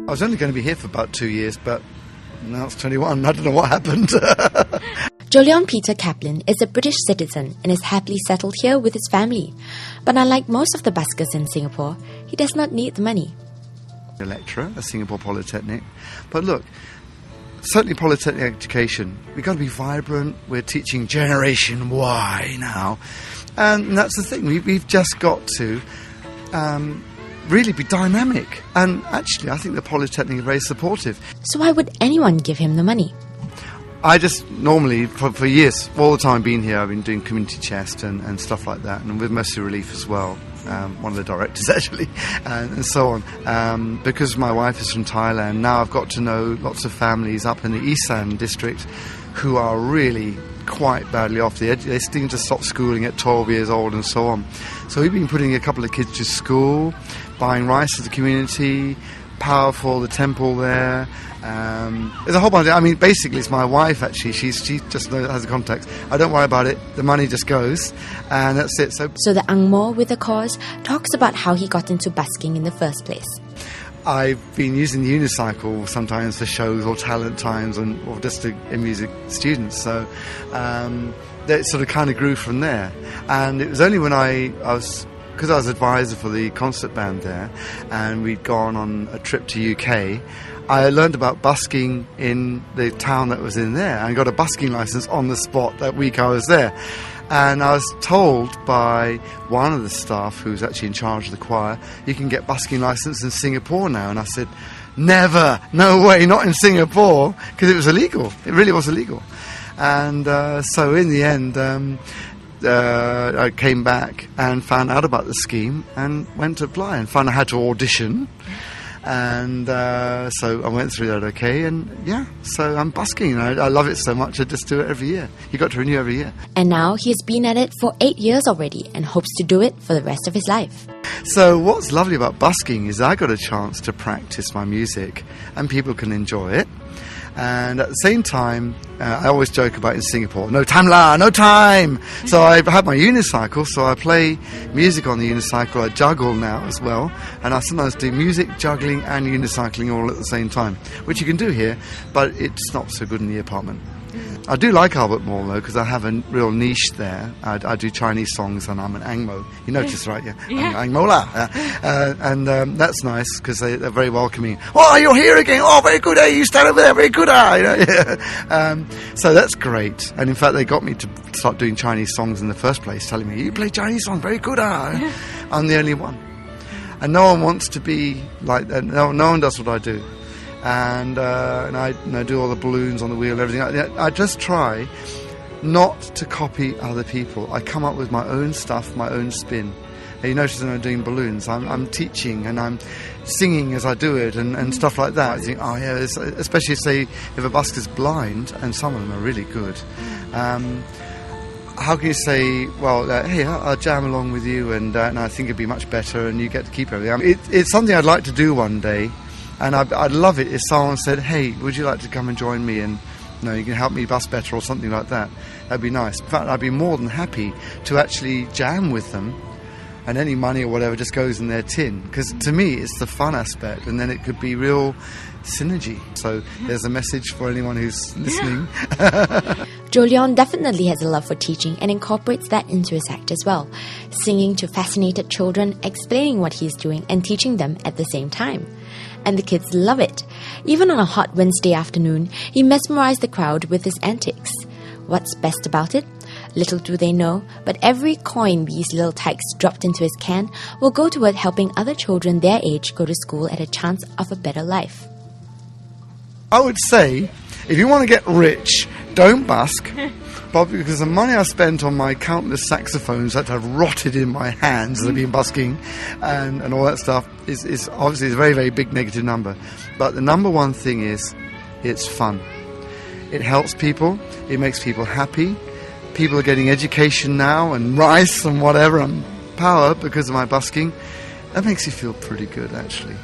I was only going to be here for about 2 years, but now it's 21. I don't know what happened. Jolion Peter Kaplan is a British citizen and is happily settled here with his family. But unlike most of the buskers in Singapore, he does not need the money. A lecturer at Singapore Polytechnic. But look, certainly Polytechnic education, we've got to be vibrant. We're teaching Generation Y now. And that's the thing. We've just got to really be dynamic. And actually, I think the Polytechnic is very supportive. So why would anyone give him the money? I just normally, for years, all the time being here, I've been doing community chest and stuff like that, and with Mercy Relief as well, one of the directors actually, and so on. Because my wife is from Thailand, now I've got to know lots of families up in the Isan district who are really quite badly off the edge. They seem to stop schooling at 12 years old and so on. So we've been putting a couple of kids to school, buying rice to the community, powerful, the temple there. There's a whole bunch. I mean, basically, it's my wife. Actually, she just has the contacts. I don't worry about it. The money just goes, and that's it. So the Ang Mo with the cause talks about how he got into busking in the first place. I've been using the unicycle sometimes for shows or talent times, or just to music students. So that sort of kind of grew from there. And it was only when I was. Because I was advisor for the concert band there, and we'd gone on a trip to UK, I learned about busking in the town that was in there, and got a busking license on the spot that week I was there. And I was told by one of the staff, who's actually in charge of the choir, you can get busking license in Singapore now. And I said, never, no way, not in Singapore, because it was illegal. It really was illegal. And so in the end, I came back and found out about the scheme and went to apply and found I had to audition. And so I went through that okay, and yeah, so I'm busking. I love it so much, I just do it every year. You got to renew every year. And now he has been at it for 8 years already and hopes to do it for the rest of his life. So what's lovely about busking is I got a chance to practice my music and people can enjoy it. And at the same time, I always joke about in Singapore, no time la, no time. So I have my unicycle, so I play music on the unicycle. I juggle now as well, and I sometimes do music, juggling and unicycling all at the same time, which you can do here, but it's not so good in the apartment. I do like Albert Mall though, because I have a real niche there. I do Chinese songs and I'm an Ang Mo. You notice, right? Yeah. Ang Mo la. And that's nice because they're very welcoming. Oh, you're here again. Oh, very good. You stand over there. Very good. So that's great. And in fact, they got me to start doing Chinese songs in the first place, telling me, you play Chinese songs. Very good. I'm the only one. And no one wants to be like that. No one does what I do. And I do all the balloons on the wheel and everything. I just try not to copy other people. I come up with my own stuff, my own spin. And you notice when I'm doing balloons, I'm teaching and I'm singing as I do it and stuff like that. I think, oh yeah, especially say if a busker's blind, and some of them are really good. How can you say, well, hey, I'll jam along with you and I think it'd be much better and you get to keep everything. It's something I'd like to do one day. And I'd love it if someone said, hey, would you like to come and join me and you can help me bus better or something like that. That'd be nice. In fact, I'd be more than happy to actually jam with them, and any money or whatever just goes in their tin. Because to me, it's the fun aspect, and then it could be real synergy. So there's a message for anyone who's listening. Jolion definitely has a love for teaching and incorporates that into his act as well, singing to fascinated children, explaining what he's doing and teaching them at the same time. And the kids love it. Even on a hot Wednesday afternoon, he mesmerized the crowd with his antics. What's best about it? Little do they know, but every coin these little tykes dropped into his can will go toward helping other children their age go to school at a chance of a better life. I would say, if you want to get rich, don't busk. Probably because the money I spent on my countless saxophones that have rotted in my hands as I've been busking and all that stuff is obviously a very, very big negative number. But the number one thing is it's fun. It helps people. It makes people happy. People are getting education now and rice and whatever and power because of my busking. That makes you feel pretty good, actually.